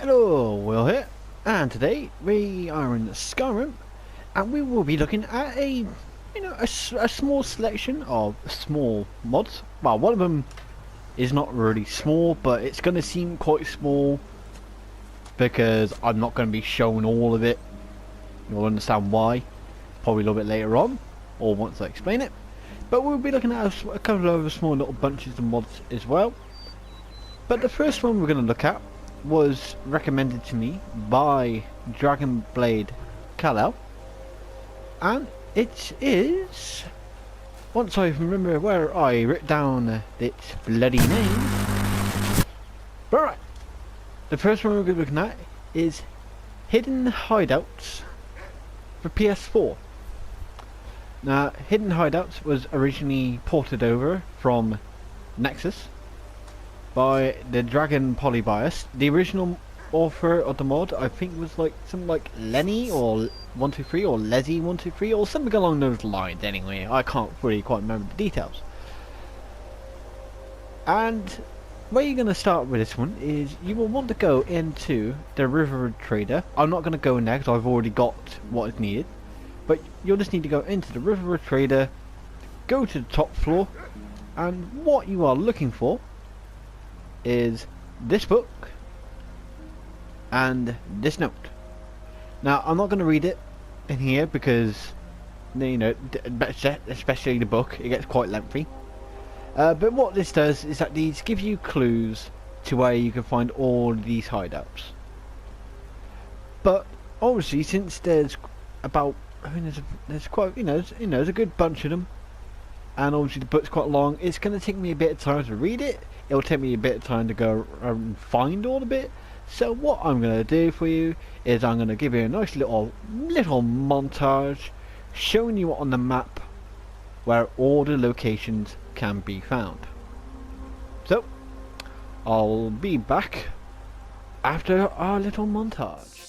Hello, Will here, and today we are in Skyrim, and we will be looking at a small selection of small mods. Well, one of them is not really small, but it's going to seem quite small because I'm not going to be showing all of it. You'll understand why, probably a little bit later on, or once I explain it. But we'll be looking at a couple of small little bunches of mods as well. But the first one we're going to look at was recommended to me by Dragonblade Kal-El, and it is, once I remember where I wrote down its bloody name. But right, the first one we're going to be looking at is Hidden Hideouts for PS4. Now, Hidden Hideouts was originally ported over from Nexus by the Dragon Polybius. The original author of the mod, I think, was like something like Lenny or 123 or Leslie 123 or something along those lines. Anyway, I can't really quite remember the details. And where you're going to start with this one is you will want to go into the Riverwood trader. I'm not going to go in there because I've already got what is needed, but you'll just need to go into the Riverwood trader, go to the top floor, and what you are looking for is this book and this note. Now, I'm not going to read it in here because, you know, especially the book, it gets quite lengthy. But what this does is that these give you clues to where you can find all these hideouts. But obviously, since there's about, I mean, there's quite, there's a good bunch of them, and obviously the book's quite long, it's going to take me a bit of time to read it. It'll take me a bit of time to go and find all of it. So what I'm going to do for you is I'm going to give you a nice little montage showing you on the map where all the locations can be found. So I'll be back after our little montage.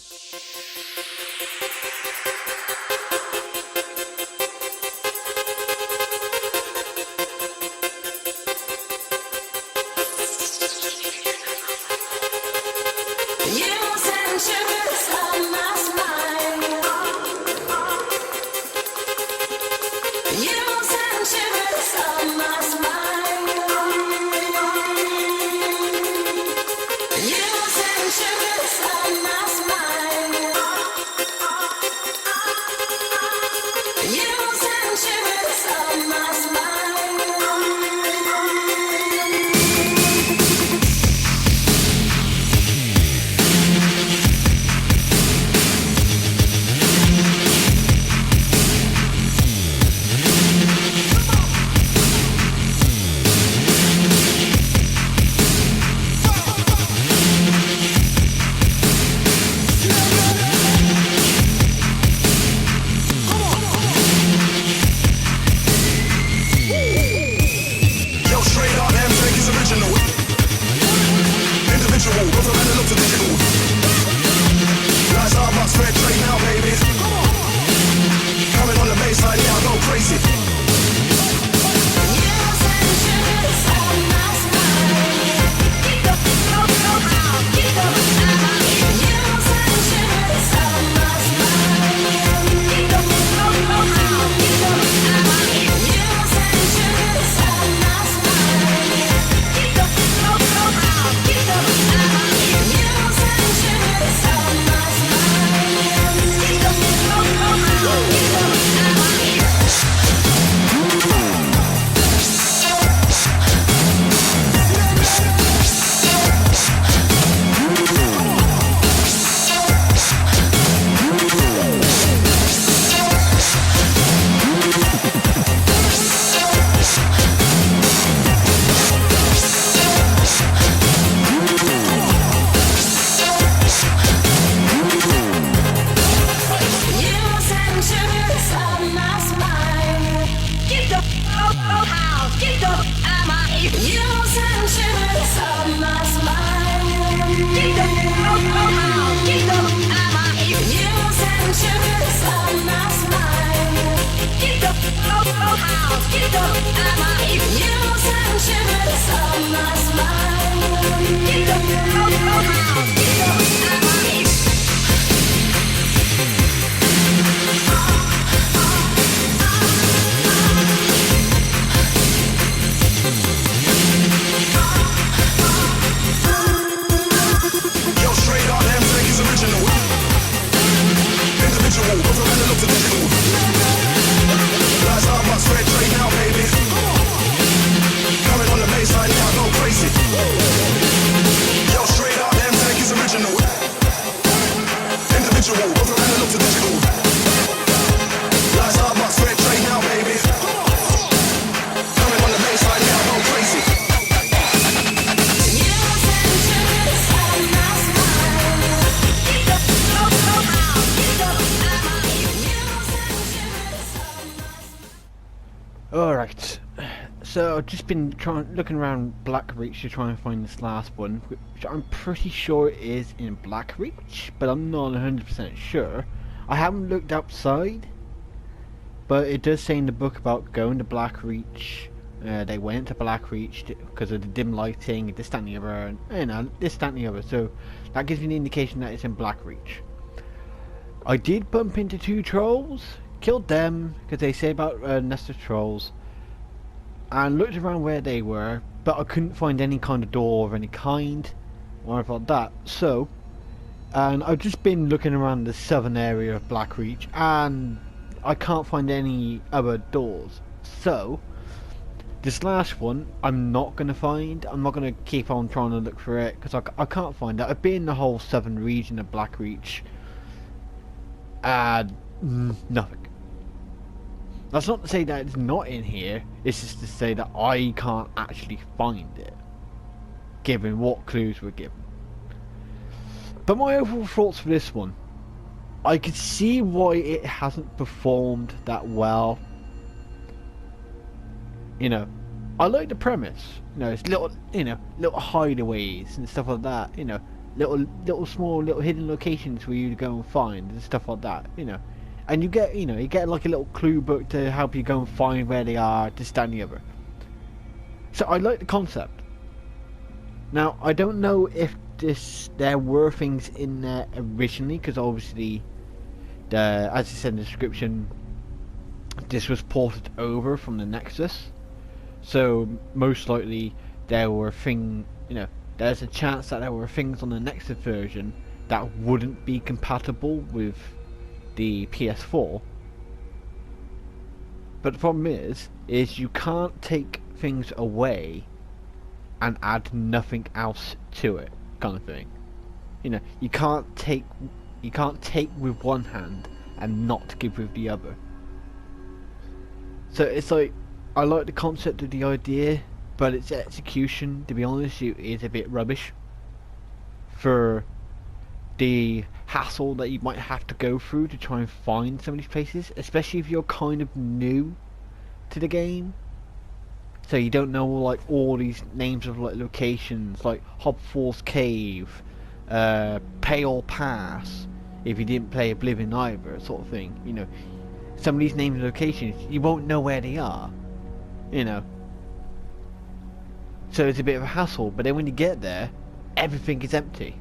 So I've just been looking around Blackreach to try and find this last one, which I'm pretty sure is in Blackreach, but I'm not 100% sure. I haven't looked outside, but it does say in the book about going to Blackreach. They went to Blackreach because of the dim lighting, this, that and the other, and this, that and the other, so that gives me the indication that it's in Blackreach. I did bump into 2 trolls, killed them, because they say about a nest of trolls, and looked around where they were, but I couldn't find any kind of door of any kind, or anything like that, so, and I've just been looking around the southern area of Blackreach, and I can't find any other doors, so this last one I'm not going to find. I'm not going to keep on trying to look for it because I can't find it. I've been in the whole southern region of Blackreach and nothing. That's not to say that it's not in here, it's just to say that I can't actually find it given what clues were given. But my overall thoughts for this one, I could see why it hasn't performed that well. You know, I like the premise. You know, it's little, little hideaways and stuff like that. You know, little small hidden locations for you to go and find and stuff like that. You know, and you get like a little clue book to help you go and find where they are, this, that, and the other. So I like the concept. Now I don't know if there were things in there originally, because obviously, as it said in the description, this was ported over from the Nexus. So most likely there were there's a chance that there were things on the Nexus version that wouldn't be compatible with the PS4. But the problem is you can't take things away and add nothing else to it, kind of thing. You know, you can't take with one hand and not give with the other. So it's like, I like the concept of the idea, but its execution, to be honest, is a bit rubbish. For the hassle that you might have to go through to try and find some of these places, especially if you're kind of new to the game. So you don't know like all these names of like locations, like Hobforce Cave, Pale Pass, if you didn't play Oblivion either, sort of thing. You know, some of these names of locations, you won't know where they are. You know, so it's a bit of a hassle, but then when you get there, everything is empty.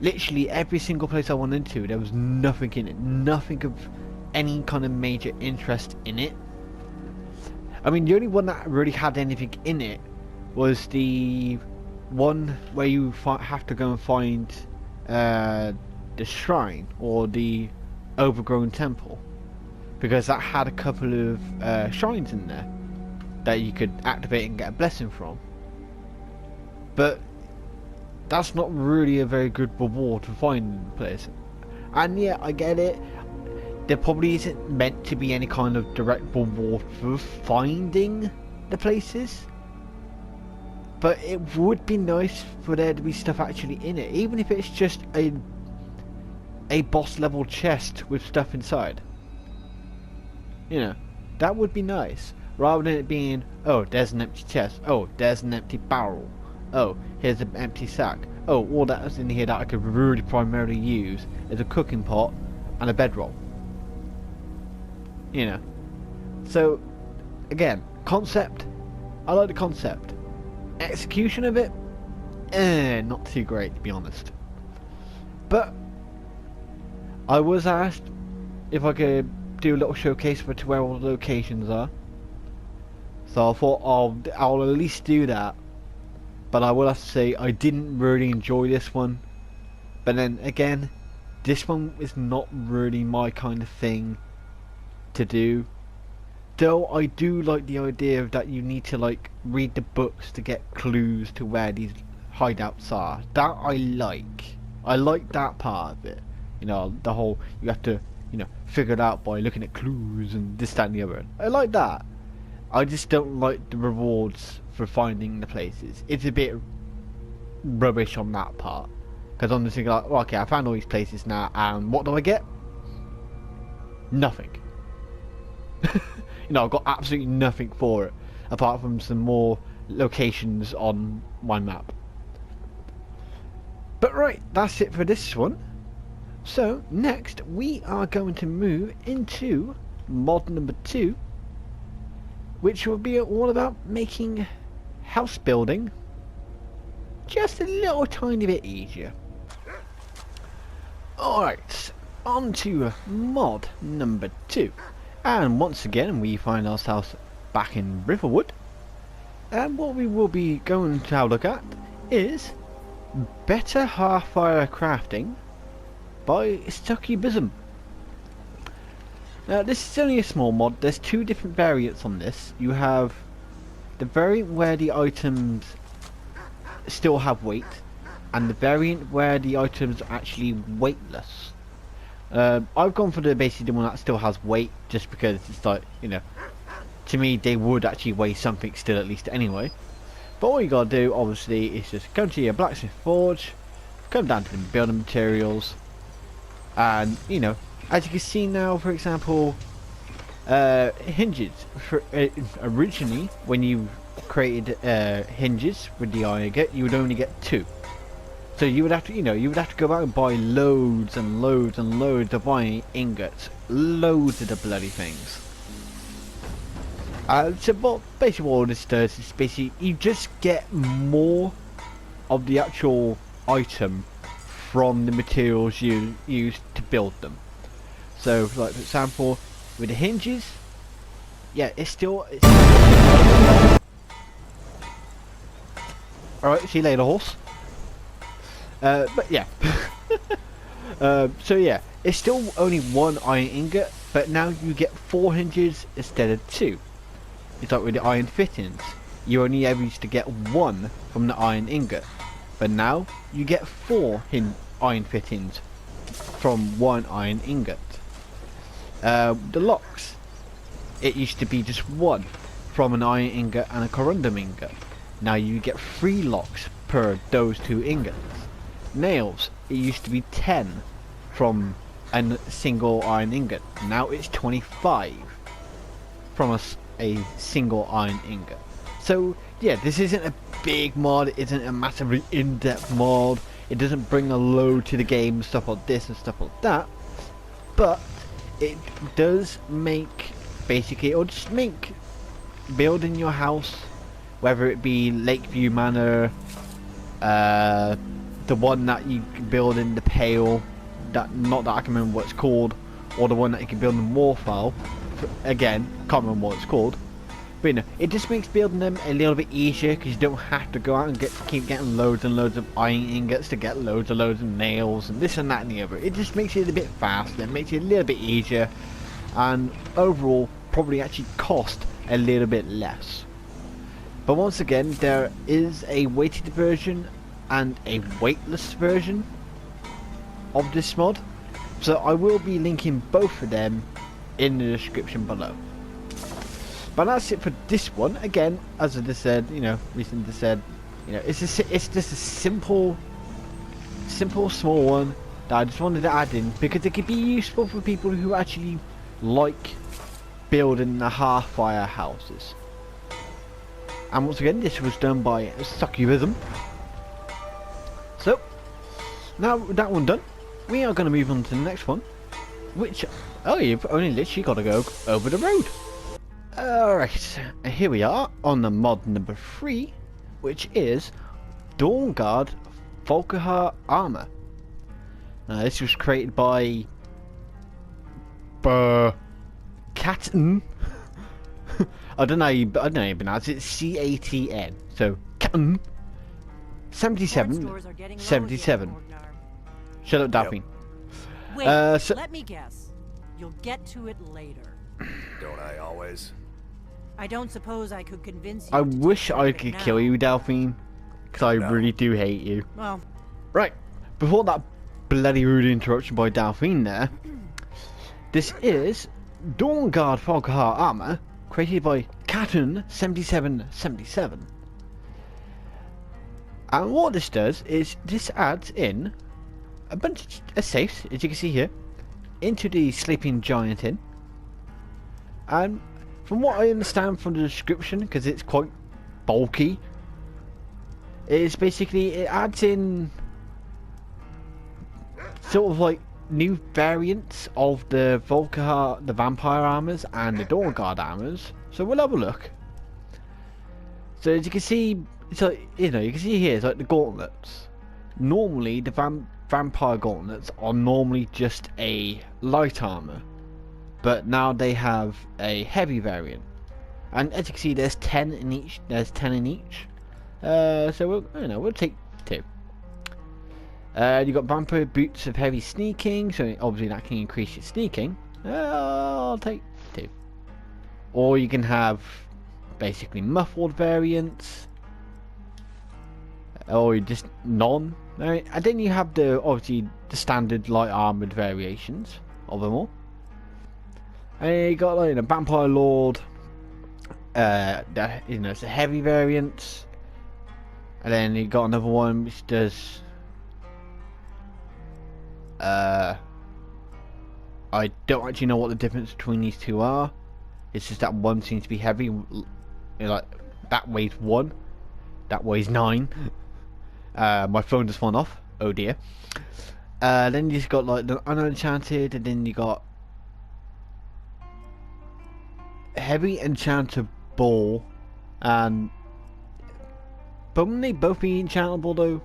Literally every single place I went into, there was nothing in it, nothing of any kind of major interest in it. I mean, the only one that really had anything in it was the one where you have to go and find the shrine, or the overgrown temple, because that had a couple of shrines in there that you could activate and get a blessing from. But that's not really a very good reward for finding the place. And yeah, I get it, there probably isn't meant to be any kind of direct reward for finding the places, but it would be nice for there to be stuff actually in it, even if it's just a boss level chest with stuff inside. You know, that would be nice, rather than it being, oh, there's an empty chest, oh, there's an empty barrel, oh, here's an empty sack, oh, all that is in here that I could really primarily use is a cooking pot and a bedroll. You know, so again, concept, I like the concept. Execution of it, not too great, to be honest. But I was asked if I could do a little showcase for where all the locations are, so I thought I'll at least do that. But I will have to say, I didn't really enjoy this one. But then again, this one is not really my kind of thing to do. Though I do like the idea of that you need to like read the books to get clues to where these hideouts are. That I like. I like that part of it. You know, the whole, you have to, you know, figure it out by looking at clues and this, that and the other. I like that. I just don't like the rewards for finding the places. It's a bit rubbish on that part. Because I'm just thinking like, well, okay, I found all these places now, and what do I get? Nothing. you know, I've got absolutely nothing for it apart from some more locations on my map. But right, that's it for this one. So next we are going to move into mod number 2, which will be all about making house building just a little tiny bit easier. Alright, on to mod number 2, and once again we find ourselves back in Riverwood, and what we will be going to have a look at is Better Hearthfire crafting by Stuckybism. Now this is only a small mod. There's 2 different variants on this. You have the variant where the items still have weight, and the variant where the items are actually weightless. I've gone for basically the one that still has weight, just because it's like, you know, to me they would actually weigh something still at least anyway. But all you gotta do obviously is just come to your blacksmith forge, come down to the building materials, and you know, as you can see now, for example, hinges. Originally, when you created hinges with the iron ingot, you would only get 2. So you would have to, you know, you would have to go out and buy loads and loads and loads of iron ingots, loads of the bloody things. So basically what this does is basically you just get more of the actual item from the materials you use to build them. So like for example with the hinges, yeah, it's still alright, see you later, horse. But yeah. So yeah, it's still only 1 iron ingot, but now you get 4 hinges instead of 2. It's like with the iron fittings, you only ever used to get 1 from the iron ingot, but now you get 4 iron fittings from 1 iron ingot. The locks, it used to be just 1 from an iron ingot and a corundum ingot. Now you get 3 locks per those 2 ingots. Nails, it used to be 10 from a single iron ingot. Now it's 25 from a single iron ingot. So yeah, this isn't a big mod, it isn't a massively in-depth mod, it doesn't bring a load to the game, stuff like this and stuff like that, but it does make, basically, or just make building your house, whether it be Lakeview Manor, the one that you can build in the Pale, that, not that I can remember what it's called, or the one that you can build in Warfile, again, can't remember what it's called, but you know, it just makes building them a little bit easier, because you don't have to go out and keep getting loads and loads of iron ingots to get loads and loads of nails and this and that and the other. It just makes it a bit faster, it makes it a little bit easier, and overall probably actually cost a little bit less. But once again, there is a weighted version and a weightless version of this mod, so I will be linking both of them in the description below. But that's it for this one. Again, as I just said, you know, recently just said, you know, it's just a simple small one that I just wanted to add in because it could be useful for people who actually like building the Hearthfire houses. And once again, this was done by Stuckybism. So now with that one done, we are going to move on to the next one, which, oh, you've only literally got to go over the road. Alright, here we are on the mod number 3, which is Dawnguard Volkihar Armour. Now this was created by Catn. I don't know how you pronounce it. C-A-T-N. So Catn 77. Shut up, Daphne. Wait, let me guess. You'll get to it later. Don't I always? I don't suppose I could convince you. I wish I could kill you, Delphine, because I really do hate you. Well, right, before that bloody rude interruption by Delphine there, this is Dawnguard Volkihar Armour, created by Catn 7777. And what this does is this adds in a bunch of safes, as you can see here, into the Sleeping Giant Inn. And from what I understand from the description, because it's quite bulky, it's basically, it adds in sort of like new variants of the Volkihar, the vampire armors, and the Dawnguard armors. So we'll have a look. So as you can see, it's like, you know, you can see here, it's like the gauntlets. Normally, the vampire gauntlets are normally just a light armor, but now they have a heavy variant. And as you can see, there's 10 in each. There's 10 in each. So we'll take 2. You got vampire boots of heavy sneaking, so obviously that can increase your sneaking. I'll take 2. Or you can have basically muffled variants, or just none. And then you have the obviously the standard light armored variations of them all. And you got like the vampire lord. That, you know, it's a heavy variant. And then you got another one which does. I don't actually know what the difference between these two are. It's just that one seems to be heavy. You know, like that weighs 1, that weighs 9. My phone just fallen off. Oh dear. Then you just got like the unenchanted, and then you got heavy enchanted ball, and wouldn't they both be enchantable though?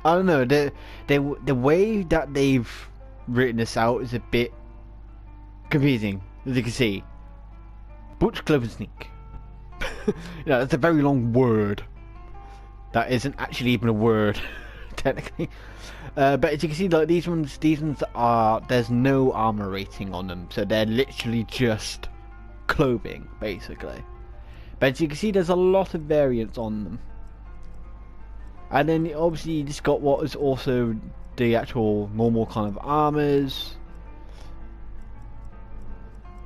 I don't know. The way that they've written this out is a bit confusing, as you can see. Butch, Clover, Sneak. Yeah, that's a very long word. That isn't actually even a word, technically. But as you can see, like these ones are, there's no armor rating on them, so they're literally just clothing, basically. But as you can see, there's a lot of variants on them. And then obviously you just got what is also the actual normal kind of armors.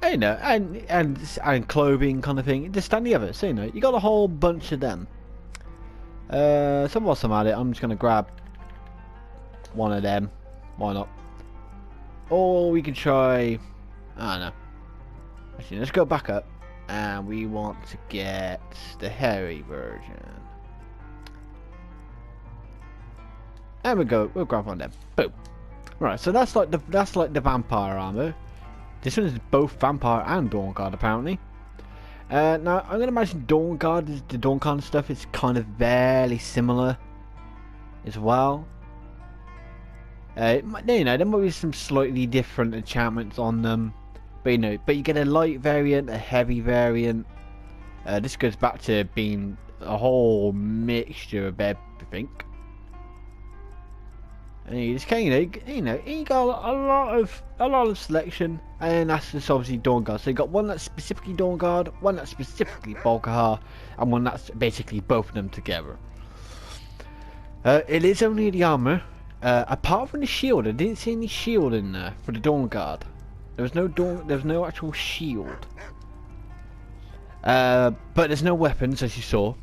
You know, and clothing kind of thing. Just stand the others, so you know, you got a whole bunch of them. So whilst I'm at it, I'm just gonna grab one of them. Why not? Or we can try, I don't know. Actually, let's go back up, and we want to get the hairy version. There we go. We'll grab one of them. Boom. Right. So that's like the vampire armor. This one is both vampire and Dawnguard apparently. Now I'm gonna imagine Dawnguard is the Dawnguard stuff is kind of very similar as well. You know, there might be some slightly different enchantments on them, but you know, you get a light variant, a heavy variant. This goes back to being a whole mixture of everything. And you just can, you know, you got a lot of selection, and that's just obviously Dawnguard. So you got one that's specifically Dawnguard, one that's specifically Volkihar, and one that's basically both of them together. It is only the armor, apart from the shield. I didn't see any shield in there for the Dawnguard. There was no actual shield. But there's no weapons, as you saw.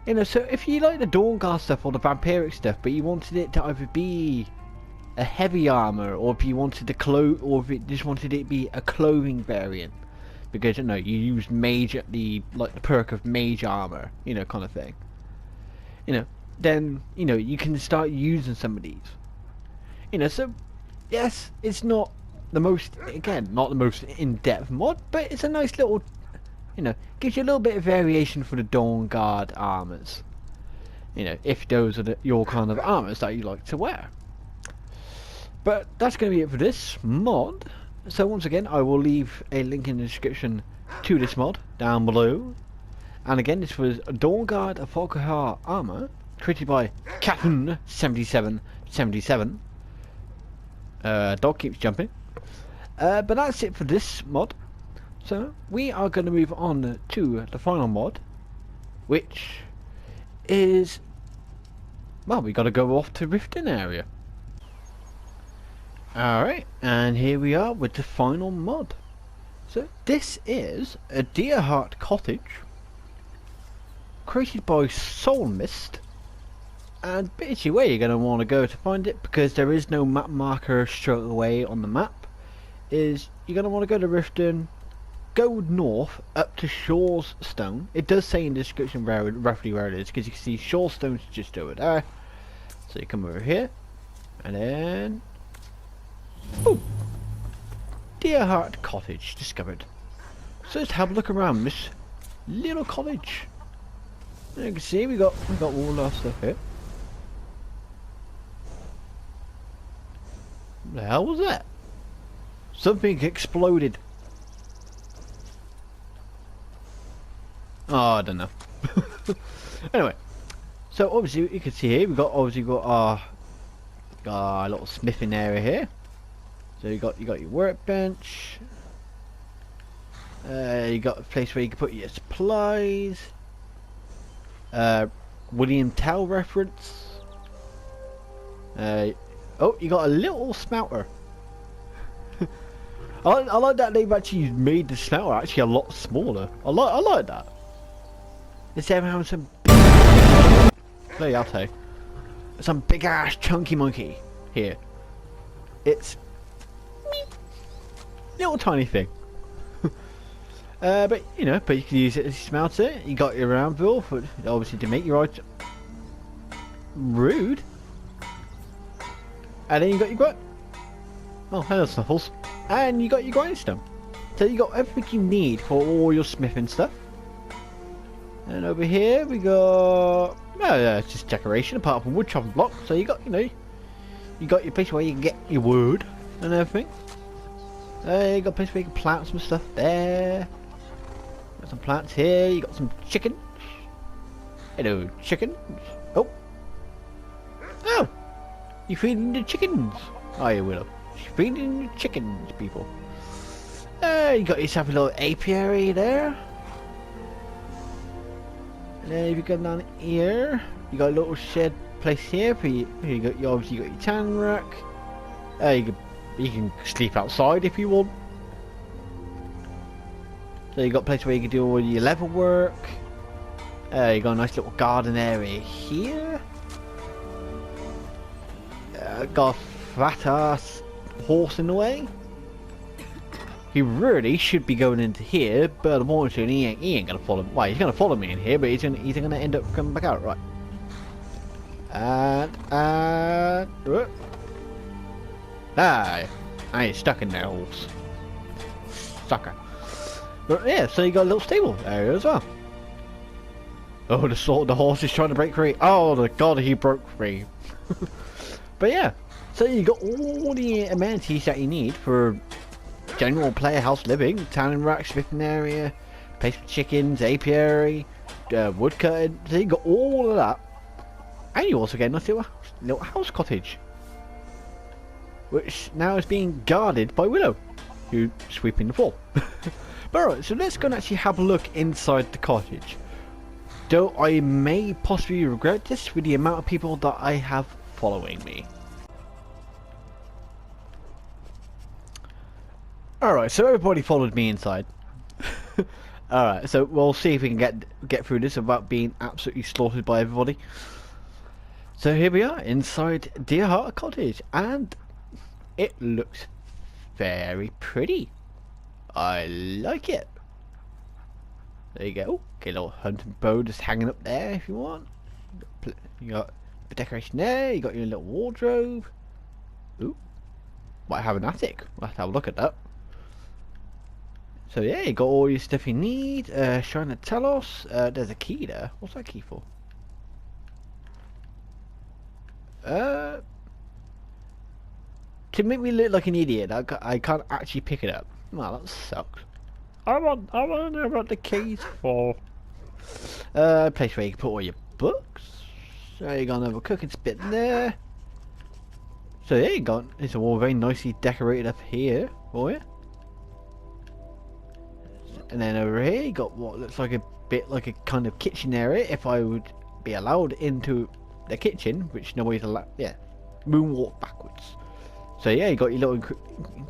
You know, so if you like the Dawnguard stuff or the vampiric stuff, but you wanted it to either be a heavy armor, or if you wanted the or if it just wanted it to be a clothing variant, because you know you use the perk of mage armor, you know, kind of thing. You know, then you know you can start using some of these. You know, so yes, it's not the most in-depth mod, but it's a nice little. You know, gives you a little bit of variation for the Dawnguard armors. You know, if those are your kind of armors that you like to wear. But that's going to be it for this mod. So once again, I will leave a link in the description to this mod down below. And again, this was Dawnguard Volkihar Armour, created by Captain7777. Dog keeps jumping. But that's it for this mod. So we are going to move on to the final mod, which is, well, we got to go off to Riften area. Alright, and here we are with the final mod. So this is a Deerheart Cottage, created by Soul Mist, and basically where you're going to want to go to find it, because there is no map marker straight away on the map, is you're going to want to go to Riften. go north up to Shaw's Stone. It does say in the description roughly where it is, because you can see Shaw's Stone's just over there. So you come over here, and then... Ooh! Deerheart Cottage discovered. So let's have a look around this little cottage. And you can see we got all our stuff here. What the hell was that? Something exploded. Oh, I don't know. Anyway, so obviously you can see here we've got our little smithing area here. So you got your workbench. You got a place where you can put your supplies. William Tell reference. Oh, you got a little smelter. I like that they've actually made the smelter actually a lot smaller. I like that. Instead of having some big, I'll tell you, some big ass chunky monkey here. It's little tiny thing. But you know, you can use it as a smelter. You got your anvil for obviously to make your item. Rude. And then you got your oh, hello Snuffles. And you got your grindstone. So you got everything you need for all your smithing stuff. And over here we got it's just decoration apart from wood chopping block. So you got you got your place where you can get your wood and everything. You got a place where you can plant some stuff there. Got some plants here. You got some chickens. Hello, chickens. Oh, you feeding the chickens? Oh, you will. Feeding the chickens, people. You got yourself a little apiary there. And then if you go down here, you got a little shed place here for you. Obviously you got your tan rack. You can sleep outside if you want. So you got a place where you can do all your level work. You got a nice little garden area here. Got a fat ass horse in the way. He really should be going into here, but unfortunately he ain't gonna follow me. Well, he's gonna follow me in here, but he's gonna end up coming back out, right? And I ain't stuck in there, horse. Sucker. But yeah, so you got a little stable area as well. Oh, the horse is trying to break free. Oh, the god, he broke free. But yeah, so you got all the amenities that you need for general player house living: tanning rack, smithing area, place for chickens, apiary, wood cutting. So you got all of that, and you also get a nice little house cottage, which now is being guarded by Willow, who's sweeping the floor. But alright, so let's go and actually have a look inside the cottage. Though I may possibly regret this with the amount of people that I have following me. Alright, so everybody followed me inside. Alright, so we'll see if we can get through this without being absolutely slaughtered by everybody. So here we are inside Deerheart Cottage, and it looks very pretty. I like it. There you go. Okay, a little hunting bow just hanging up there if you want. You got the decoration there. You got your little wardrobe. Ooh, might have an attic. We'll have to have a look at that. So yeah, you got all your stuff you need. Shrine of Telos. There's a key there. What's that key for? To make me look like an idiot, I can't actually pick it up. Well, that sucks. I want to know what the keys for. Place where you can put all your books. So you got another cooking spit there. So there you go. It's all very nicely decorated up here for you. And then over here you got what looks like a bit like a kind of kitchen area. If I would be allowed into the kitchen, which nobody's allowed. Yeah, moonwalk backwards. So yeah, you got your little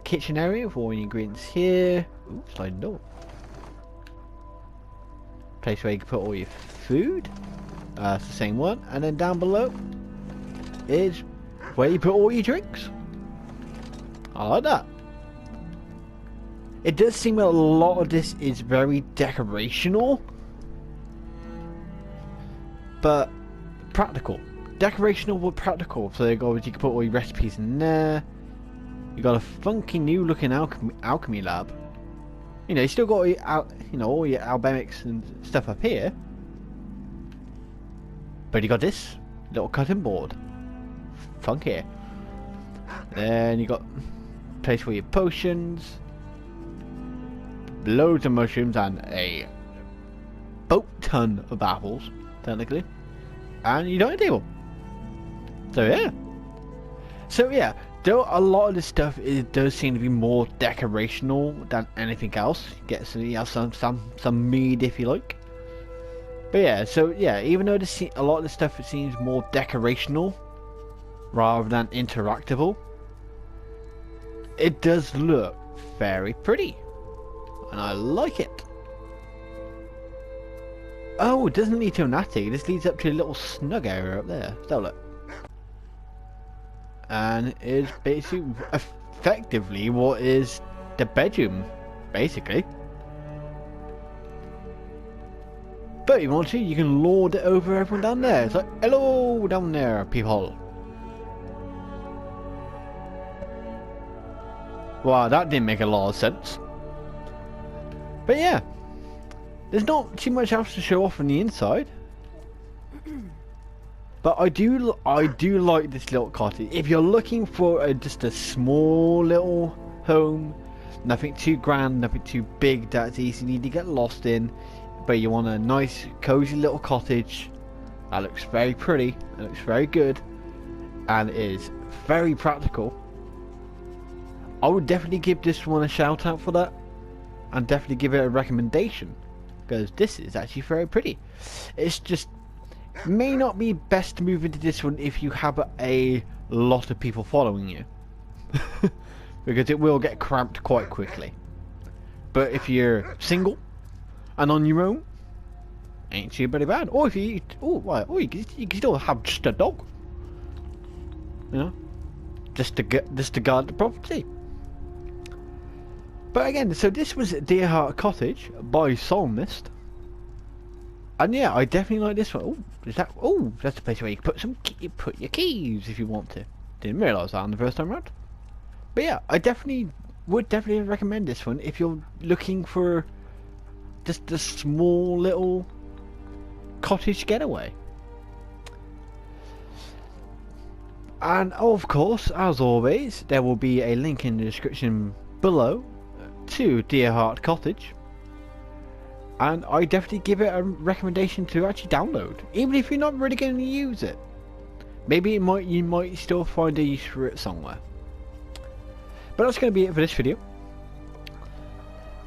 kitchen area for all your ingredients here. Ooh, sliding door. Place where you can put all your food. It's the same one. And then down below is where you put all your drinks. I like that. it does seem a lot of this is very decorational, but practical. Decorational but practical. So you can put all your recipes in there. You got a funky new looking alchemy lab. You know, you still got all your, all your alchemics and stuff up here. But you got this little cutting board. Funky. Then you got a place for your potions. Loads of mushrooms and a boat ton of apples, technically. And you dining table. So yeah, though a lot of this stuff does seem to be more decorational than anything else. Get some mead if you like. But yeah, so yeah, even though a lot of the stuff it seems more decorational rather than interactable, it does look very pretty, and I like it. Oh, it doesn't lead to an attic. This leads up to a little snug area up there. So look. And it's basically effectively what is the bedroom, basically. But if you want to, you can lord it over everyone down there. It's like, hello down there, people. Wow, that didn't make a lot of sense. But yeah, there's not too much else to show off on the inside. But I do like this little cottage. If you're looking for just a small little home, nothing too grand, nothing too big that's easy to get lost in, but you want a nice cozy little cottage that looks very pretty, it looks very good, and is very practical, I would definitely give this one a shout out for that, and definitely give it a recommendation, because this is actually very pretty. It's just may not be best to move into this one if you have a lot of people following you, because it will get cramped quite quickly. But if you're single and on your own, ain't too very bad. Or if you you can still have just a dog, you know, just to guard the property. But again, so this was Deerheart Cottage by Soulmist. And yeah, I definitely like this one. That's the place where you can put your keys if you want to. Didn't realise that on the first time round. But yeah, I would definitely recommend this one if you're looking for just a small little cottage getaway. And of course, as always, there will be a link in the description below to Deerheart Cottage. And I definitely give it a recommendation to actually download, even if you're not really going to use it. Maybe you might still find a use for it somewhere. But that's going to be it for this video.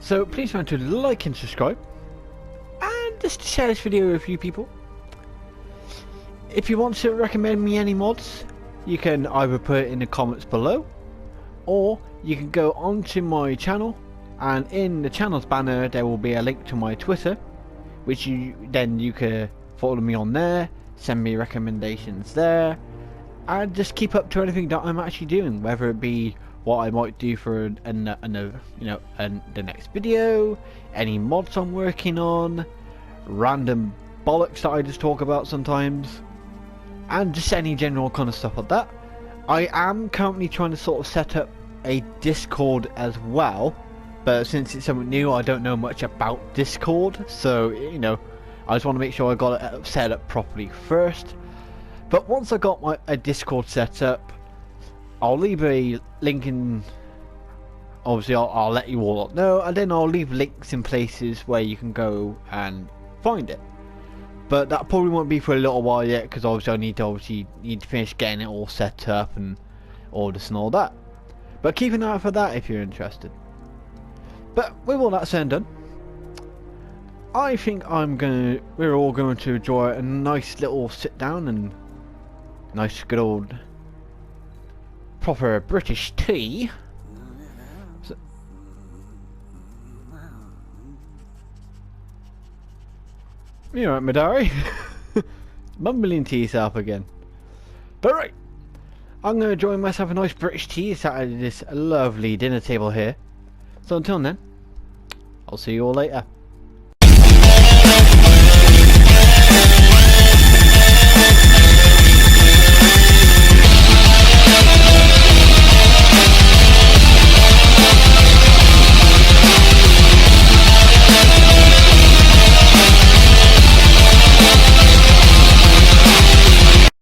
So please remember to like and subscribe, and just share this video with a few people. If you want to recommend me any mods, you can either put it in the comments below, or you can go onto my channel. And in the channel's banner there will be a link to my Twitter, which you can follow me on there, send me recommendations there, and just keep up to anything that I'm actually doing, whether it be what I might do for the next video, any mods I'm working on, random bollocks that I just talk about sometimes, and just any general kind of stuff like that. I am currently trying to sort of set up a Discord as well. But since it's something new, I don't know much about Discord, so, I just want to make sure I got it set up properly first. But once I got a Discord set up, I'll leave a link in, obviously I'll let you all know, and then I'll leave links in places where you can go and find it. But that probably won't be for a little while yet, because obviously I need to finish getting it all set up and all this and all that. But keep an eye out for that if you're interested. But with all that said and done, I think we're all going to enjoy a nice little sit down and nice good old proper British tea. So, you alright, Madari? Mumbling to yourself again. But right, I'm going to enjoy myself a nice British tea sat at this lovely dinner table here. So until then, I'll see you all later.